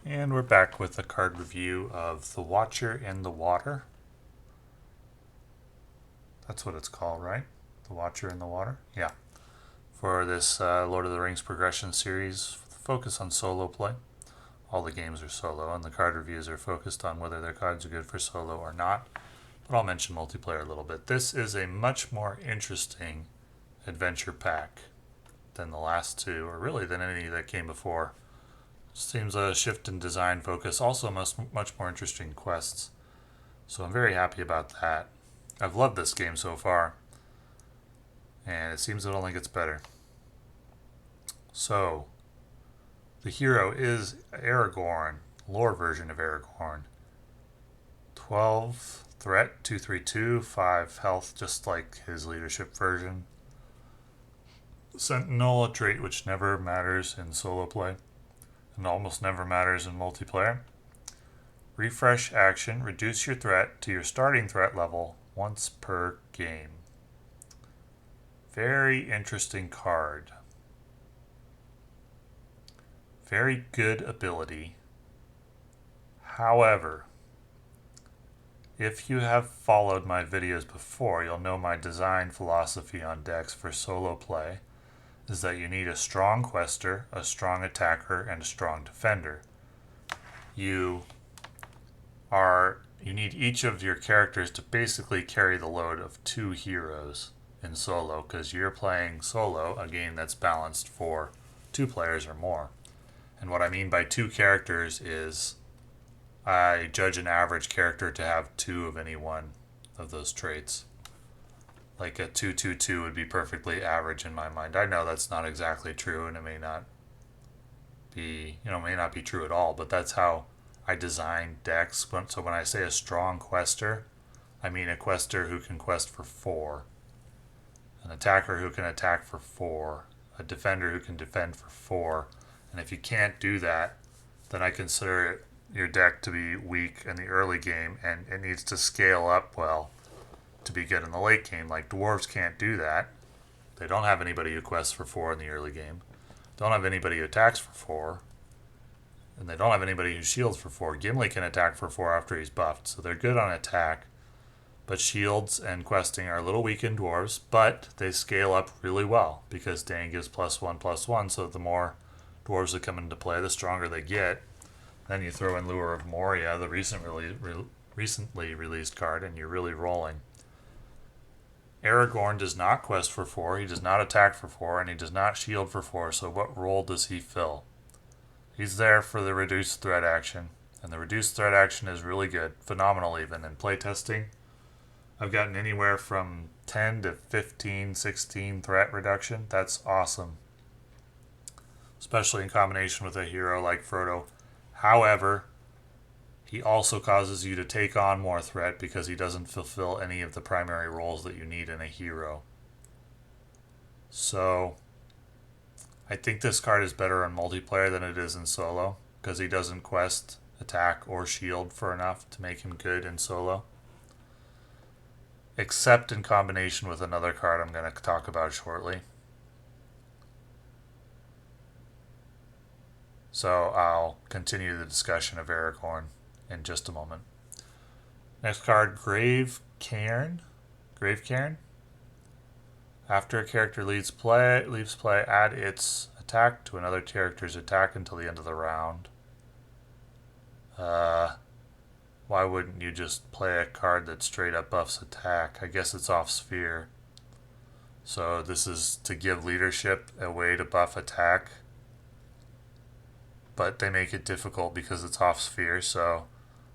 And we're back with a card review of The Watcher in the Water. That's what it's called, right? The Watcher in the Water? Yeah. For this Lord of the Rings progression series, focus on solo play. All the games are solo, and the card reviews are focused on whether their cards are good for solo or not. But I'll mention multiplayer a little bit. This is a much more interesting adventure pack than the last two, or really than any that came before. Seems a shift in design focus, also much more interesting quests. So I'm very happy about that. I've loved this game so far, and it seems it only gets better. So, the hero is Aragorn, lore version of Aragorn. 12 threat, 232, 5 health, just like his leadership version. Sentinel, a trait which never matters in solo play and almost never matters in multiplayer. Refresh action, reduce your threat to your starting threat level once per game. Very interesting card. Very good ability. However, if you have followed my videos before, you'll know my design philosophy on decks for solo play is that you need a strong quester, a strong attacker, and a strong defender. You need each of your characters to basically carry the load of two heroes in solo, because you're playing solo, a game that's balanced for two players or more. And what I mean by two characters is I judge an average character to have two of any one of those traits. Like a 2-2-2 would be perfectly average in my mind. I know that's not exactly true, and it may not be true at all, but that's how I design decks. So when I say a strong quester, I mean a quester who can quest for 4, an attacker who can attack for 4, a defender who can defend for 4, and if you can't do that, then I consider your deck to be weak in the early game, and it needs to scale up well to be good in the late game. Like dwarves can't do that. They don't have anybody who quests for 4 in the early game. Don't have anybody who attacks for 4. And they don't have anybody who shields for 4. Gimli can attack for 4 after he's buffed, so they're good on attack. But shields and questing are a little weak in dwarves, but they scale up really well because Dane gives +1/+1, so the more dwarves that come into play, the stronger they get. Then you throw in Lure of Moria, the recently released card, and you're really rolling. Aragorn does not quest for 4, he does not attack for 4, and he does not shield for 4, so what role does he fill? He's there for the reduced threat action, and the reduced threat action is really good, phenomenal even. In playtesting, I've gotten anywhere from 10 to 15, 16 threat reduction. That's awesome, especially in combination with a hero like Frodo. However, he also causes you to take on more threat because he doesn't fulfill any of the primary roles that you need in a hero. So, I think this card is better in multiplayer than it is in solo because he doesn't quest, attack, or shield for enough to make him good in solo. Except in combination with another card I'm going to talk about shortly. So I'll continue the discussion of Aragorn in just a moment. Next card, Grave Cairn. After a character leaves play, add its attack to another character's attack until the end of the round. Why wouldn't you just play a card that straight up buffs attack? I guess it's off sphere. So this is to give leadership a way to buff attack. But they make it difficult because it's off sphere, so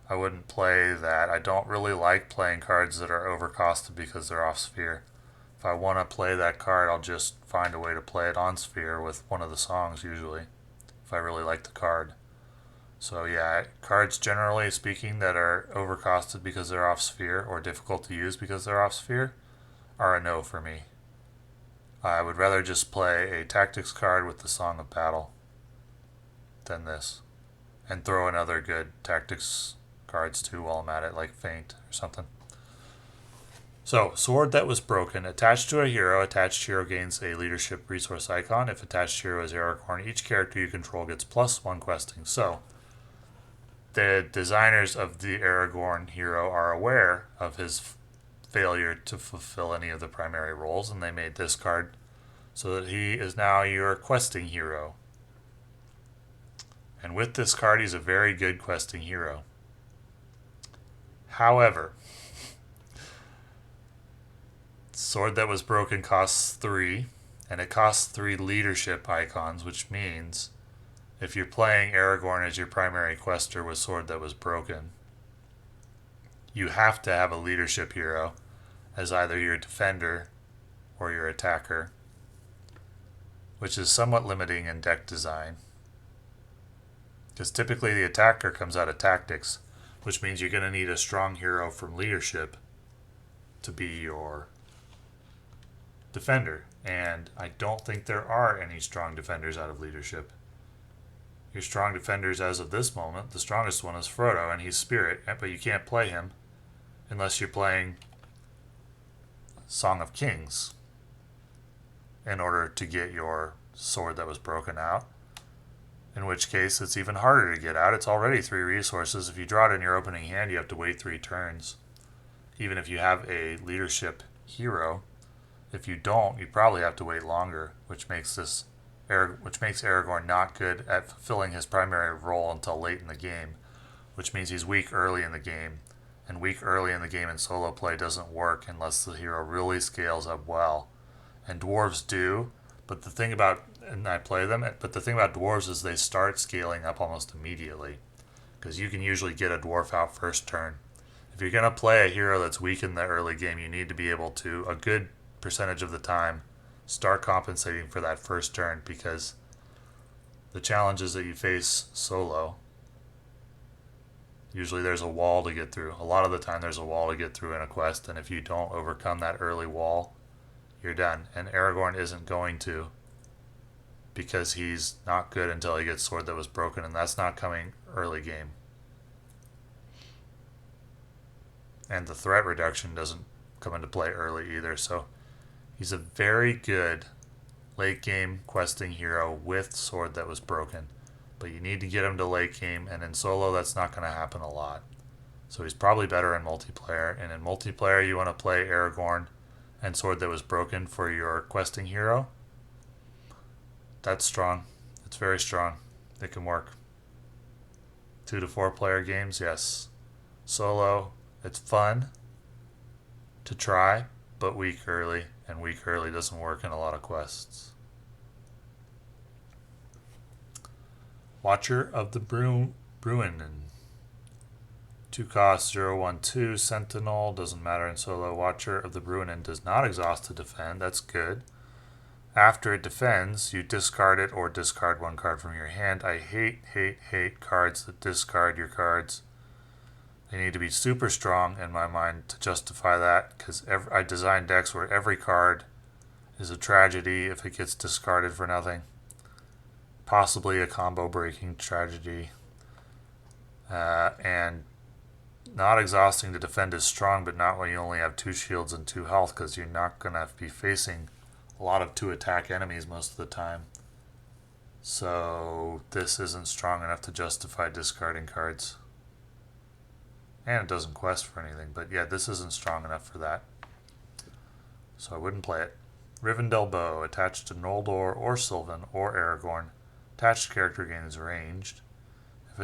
I wouldn't play that. I don't really like playing cards that are overcosted because they're off sphere. If I want to play that card, I'll just find a way to play it on sphere with one of the songs usually, if I really like the card. So yeah, cards generally speaking that are overcosted because they're off sphere or difficult to use because they're off sphere are a no for me. I would rather just play a tactics card with the Song of Battle than this, and throw in other good tactics cards too while I'm at it, like Feint or something. So, Sword that was broken. Attached to a hero, attached hero gains a leadership resource icon. If attached hero is Aragorn, each character you control gets +1 questing. So, the designers of the Aragorn hero are aware of his failure to fulfill any of the primary roles, and they made this card so that he is now your questing hero. And with this card, he's a very good questing hero. However, Sword That Was Broken costs 3, and it costs 3 leadership icons, which means if you're playing Aragorn as your primary quester with Sword That Was Broken, you have to have a leadership hero as either your defender or your attacker, which is somewhat limiting in deck design. Because typically the attacker comes out of tactics, which means you're going to need a strong hero from leadership to be your defender. And I don't think there are any strong defenders out of leadership. Your strong defenders as of this moment, the strongest one is Frodo, and he's Spirit, but you can't play him unless you're playing Song of Kings in order to get your Sword That Was Broken out. In which case, it's even harder to get out. It's already 3 resources. If you draw it in your opening hand, you have to wait 3 turns. Even if you have a leadership hero, if you don't, you probably have to wait longer, which makes Aragorn not good at fulfilling his primary role until late in the game, which means he's weak early in the game. And weak early in the game in solo play doesn't work unless the hero really scales up well. And dwarves do, but the thing about, and I play them, but the thing about dwarves is they start scaling up almost immediately, because you can usually get a dwarf out first turn. If you're going to play a hero that's weak in the early game, you need to be able to, a good percentage of the time, start compensating for that first turn, because the challenges that you face solo, usually there's a wall to get through. A lot of the time there's a wall to get through in a quest, and if you don't overcome that early wall, you're done. And Aragorn isn't going to, because he's not good until he gets Sword That Was Broken, and that's not coming early game. And the threat reduction doesn't come into play early either, so he's a very good late game questing hero with Sword That Was Broken, but you need to get him to late game, and in solo that's not going to happen a lot. So he's probably better in multiplayer, and in multiplayer you want to play Aragorn and Sword That Was Broken for your questing hero. That's strong. It's very strong. It can work. 2 to 4 player games, yes. Solo, it's fun to try, but weak early, and weak early doesn't work in a lot of quests. Watcher of the Bruinen. 2 costs, 0/1/2, Sentinel, doesn't matter in solo. Watcher of the Bruinen does not exhaust to defend, that's good. After it defends, you discard it or discard 1 card from your hand. I hate cards that discard your cards. They need to be super strong in my mind to justify that, because I design decks where every card is a tragedy if it gets discarded for nothing. Possibly a combo breaking tragedy. And not exhausting to defend is strong, but not when you only have 2 shields and 2 health, because you're not going to be facing a lot of 2 attack enemies most of the time. So this isn't strong enough to justify discarding cards. And it doesn't quest for anything, but yeah, this isn't strong enough for that. So I wouldn't play it. Rivendell Bow, attached to Noldor or Sylvan or Aragorn. Attached character gains ranged. If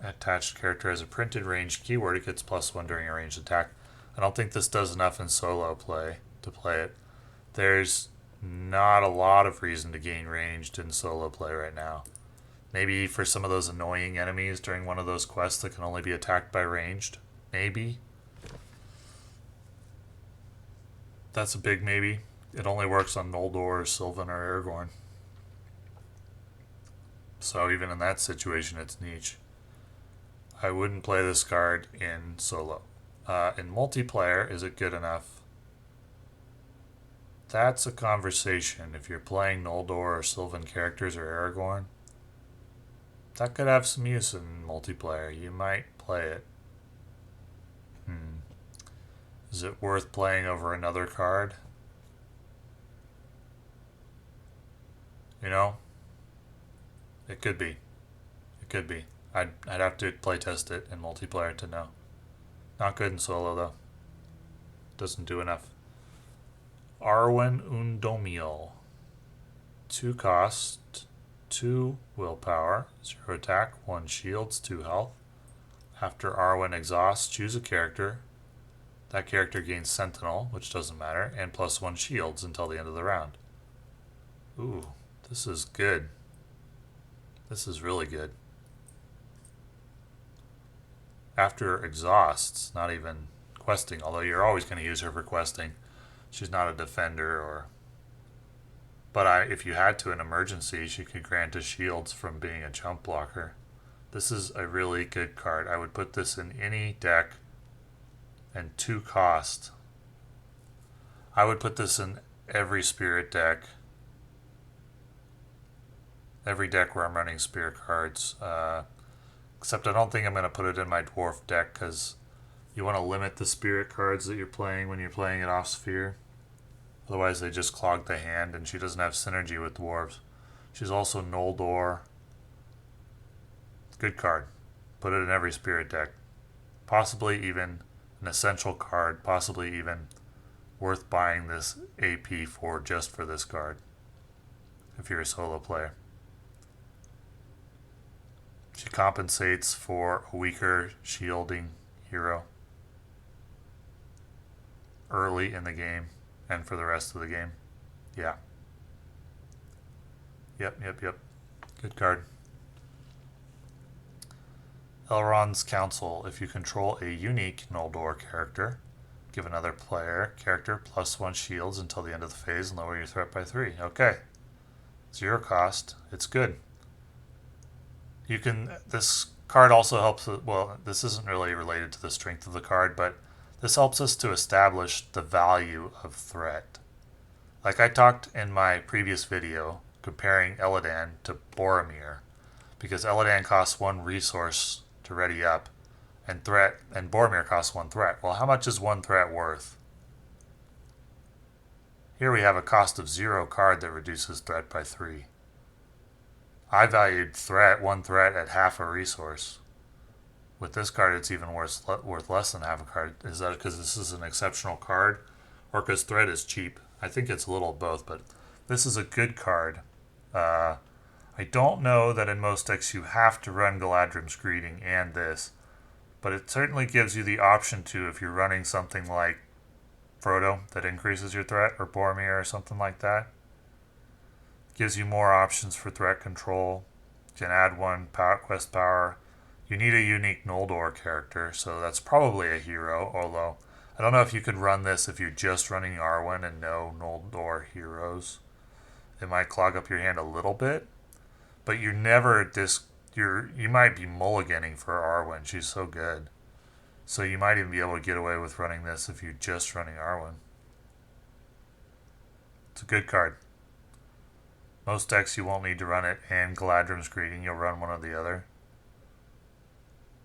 attached character has a printed ranged keyword, it gets +1 during a ranged attack. I don't think this does enough in solo play to play it. There's not a lot of reason to gain ranged in solo play right now. Maybe for some of those annoying enemies during one of those quests that can only be attacked by ranged. Maybe. That's a big maybe. It only works on Noldor, or Sylvan, or Aragorn. So even in that situation, it's niche. I wouldn't play this card in solo. In multiplayer, is it good enough? That's a conversation. If you're playing Noldor or Sylvan characters or Aragorn, that could have some use in multiplayer. You might play it. Is it worth playing over another card? You know? It could be. It could be. I'd have to playtest it in multiplayer to know. Not good in solo though. Doesn't do enough. Arwen Undomiel. 2 cost, 2 willpower, 0 attack, 1 shields, 2 health. After Arwen exhausts, choose a character. That character gains Sentinel, which doesn't matter, and +1 shields until the end of the round. Ooh, this is good. This is really good. After exhausts, not even questing, although you're always going to use her for questing. She's not a defender or... But if you had to in emergency, she could grant us shields from being a jump blocker. This is a really good card. I would put this in any deck and 2 cost. I would put this in every spirit deck. Every deck where I'm running spirit cards. Except I don't think I'm going to put it in my dwarf deck because you want to limit the spirit cards that you're playing when you're playing it off sphere. Otherwise they just clog the hand, and she doesn't have synergy with dwarves. She's also Noldor. Good card. Put it in every spirit deck. Possibly even an essential card. Possibly even worth buying this AP for just for this card. If you're a solo player. She compensates for a weaker shielding hero early in the game and for the rest of the game. Yeah. Yep. Good card. Elrond's Council. If you control a unique Noldor character, give another character +1 shields until the end of the phase and lower your threat by 3. Okay. 0 cost. It's good. You can... This card also helps... Well, this isn't really related to the strength of the card, but this helps us to establish the value of threat. Like I talked in my previous video comparing Illidan to Boromir, because Illidan costs 1 resource to ready up, and Boromir costs 1 threat. Well, how much is 1 threat worth? Here we have a cost of 0 card that reduces threat by 3. I valued 1 threat at half a resource. With this card, it's even worth less than half a card. Is that because this is an exceptional card, or because threat is cheap? I think it's a little of both, but this is a good card. I don't know that in most decks you have to run Galadrim's Greeting and this, but it certainly gives you the option to if you're running something like Frodo that increases your threat, or Boromir or something like that. Gives you more options for threat control. You can add 1 quest power. You need a unique Noldor character, so that's probably a hero, although I don't know if you could run this if you're just running Arwen and no Noldor heroes. It might clog up your hand a little bit, but you're never you might be mulliganing for Arwen. She's so good. So you might even be able to get away with running this if you're just running Arwen. It's a good card. Most decks you won't need to run it and Galadrim's Greeting. You'll run one or the other.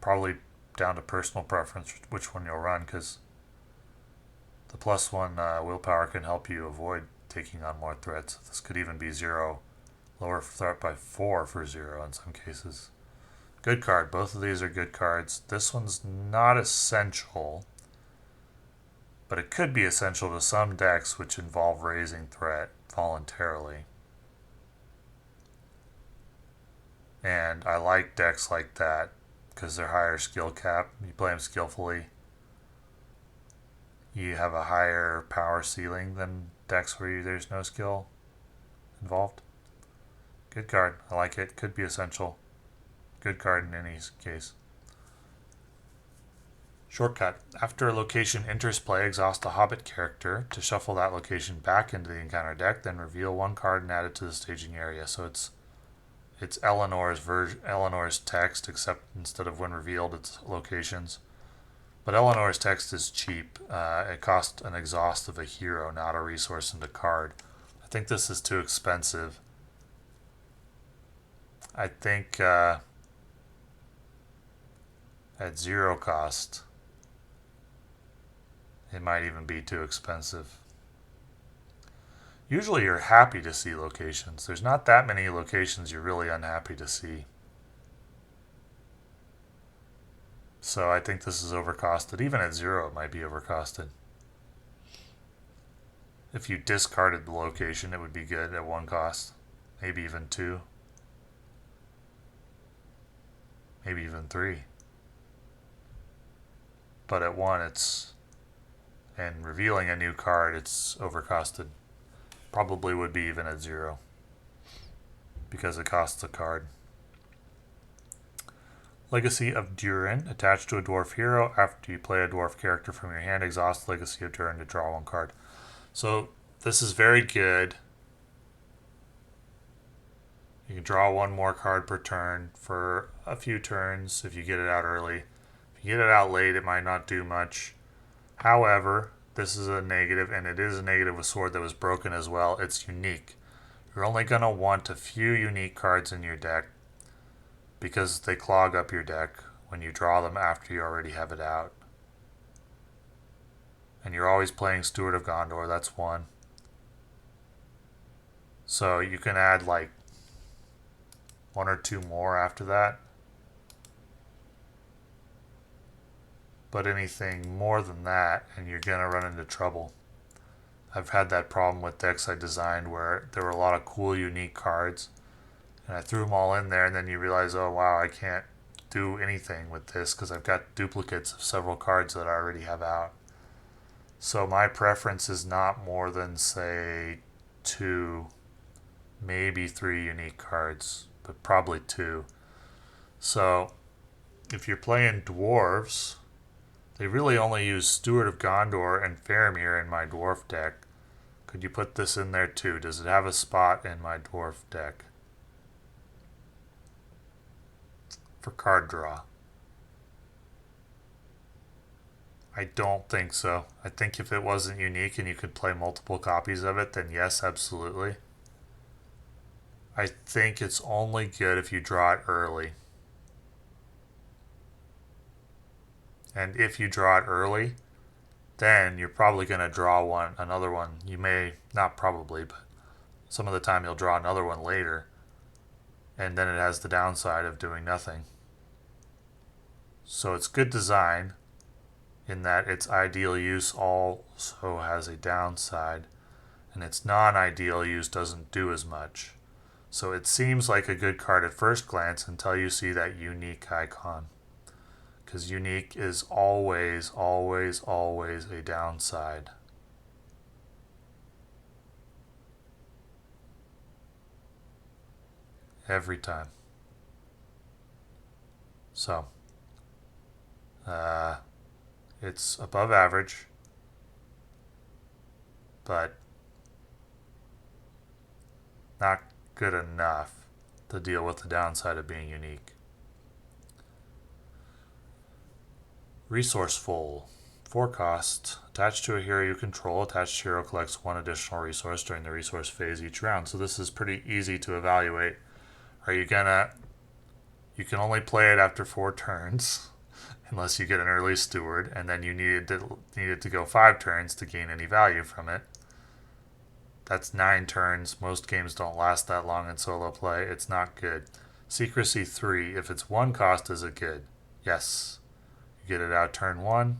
Probably down to personal preference which one you'll run, because the +1 willpower can help you avoid taking on more threats. This could even be 0. Lower threat by 4 for 0 in some cases. Good card. Both of these are good cards. This one's not essential, but it could be essential to some decks which involve raising threat voluntarily. And I like decks like that because they're higher skill cap. You play them skillfully. You have a higher power ceiling than decks where there's no skill involved. Good card. I like it. Could be essential. Good card in any case. Shortcut. After a location enters play, exhaust a Hobbit character to shuffle that location back into the encounter deck, then reveal 1 card and add it to the staging area. So it's Eleanor's text, except instead of when revealed, it's locations. But Eleanor's text is cheap. It costs an exhaust of a hero, not a resource and a card. I think this is too expensive. I think at 0 cost, it might even be too expensive. Usually you're happy to see locations. There's not that many locations you're really unhappy to see. So I think this is overcosted. Even at 0, it might be overcosted. If you discarded the location, it would be good at 1 cost. Maybe even 2. Maybe even 3. But at 1, it's... And revealing a new card, it's overcosted. Probably would be even at 0. Because it costs a card. Legacy of Durin. Attached to a dwarf hero. After you play a dwarf character from your hand, exhaust Legacy of Durin to draw 1 card. So this is very good. You can draw 1 more card per turn for a few turns if you get it out early. If you get it out late, it might not do much. However, this is a negative, and it is a negative with Sword that was broken as well. It's unique. You're only going to want a few unique cards in your deck because they clog up your deck when you draw them after you already have it out. And you're always playing Steward of Gondor, that's 1. So you can add like 1 or 2 more after that. But anything more than that, and you're going to run into trouble. I've had that problem with decks I designed where there were a lot of cool, unique cards. And I threw them all in there, and then you realize, oh wow, I can't do anything with this because I've got duplicates of several cards that I already have out. So my preference is not more than, say, 2, maybe 3 unique cards, but probably 2. So if you're playing dwarves, they really only use Steward of Gondor and Faramir in my dwarf deck. Could you put this in there too? Does it have a spot in my dwarf deck for card draw? I don't think so. I think if it wasn't unique and you could play multiple copies of it, then yes, absolutely. I think it's only good if you draw it early. And if you draw it early, then you're probably going to draw another one. You may, not probably, but some of the time you'll draw another one later. And then it has the downside of doing nothing. So it's good design in that its ideal use also has a downside. And its non-ideal use doesn't do as much. So it seems like a good card at first glance until you see that unique icon. Because unique is always, always, always a downside. Every time. So, it's above average, but not good enough to deal with the downside of being unique. Resourceful. 4 cost. Attached to a hero you control. Attached hero collects 1 additional resource during the resource phase each round. So this is pretty easy to evaluate. Are you gonna... You can only play it after 4 turns. Unless you get an early steward. And then you needed to go 5 turns to gain any value from it. That's 9 turns. Most games don't last that long in solo play. It's not good. Secrecy 3. If it's 1 cost, is it good? Yes. You get it out turn 1.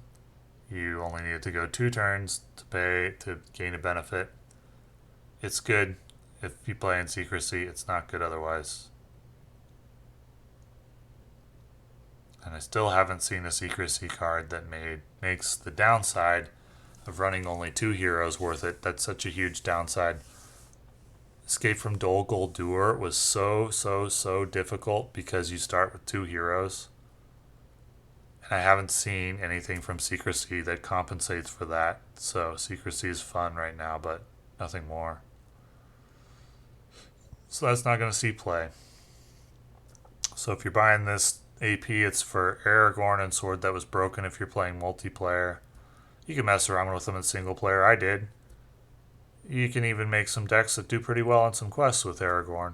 You only need it to go 2 turns to gain a benefit. It's good if you play in secrecy. It's not good otherwise. And I still haven't seen a secrecy card that makes the downside of running only 2 heroes worth it. That's such a huge downside. Escape from Dol Guldur was so difficult because you start with 2 heroes. And I haven't seen anything from secrecy that compensates for that. So secrecy is fun right now, but nothing more. So that's not going to see play. So if you're buying this AP, it's for Aragorn and Sword That Was Broken if you're playing multiplayer. You can mess around with them in single player. I did. You can even make some decks that do pretty well on some quests with Aragorn.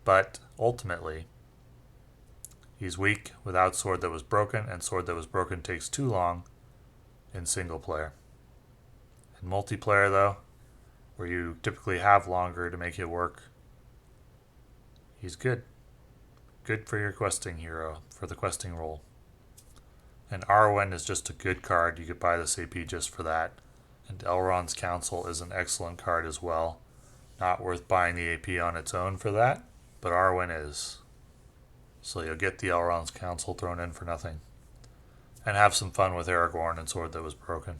But ultimately, he's weak without Sword That Was Broken, and Sword That Was Broken takes too long in single player. In multiplayer, though, where you typically have longer to make it work, he's good. Good for your questing hero, for the questing role. And Arwen is just a good card. You could buy this AP just for that. And Elrond's Council is an excellent card as well. Not worth buying the AP on its own for that, but Arwen is. So you'll get the Elrond's Council thrown in for nothing. And have some fun with Aragorn and Sword That Was Broken.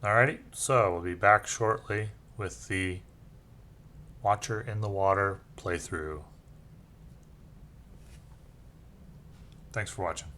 Alrighty, so we'll be back shortly with the Watcher in the Water playthrough. Thanks for watching.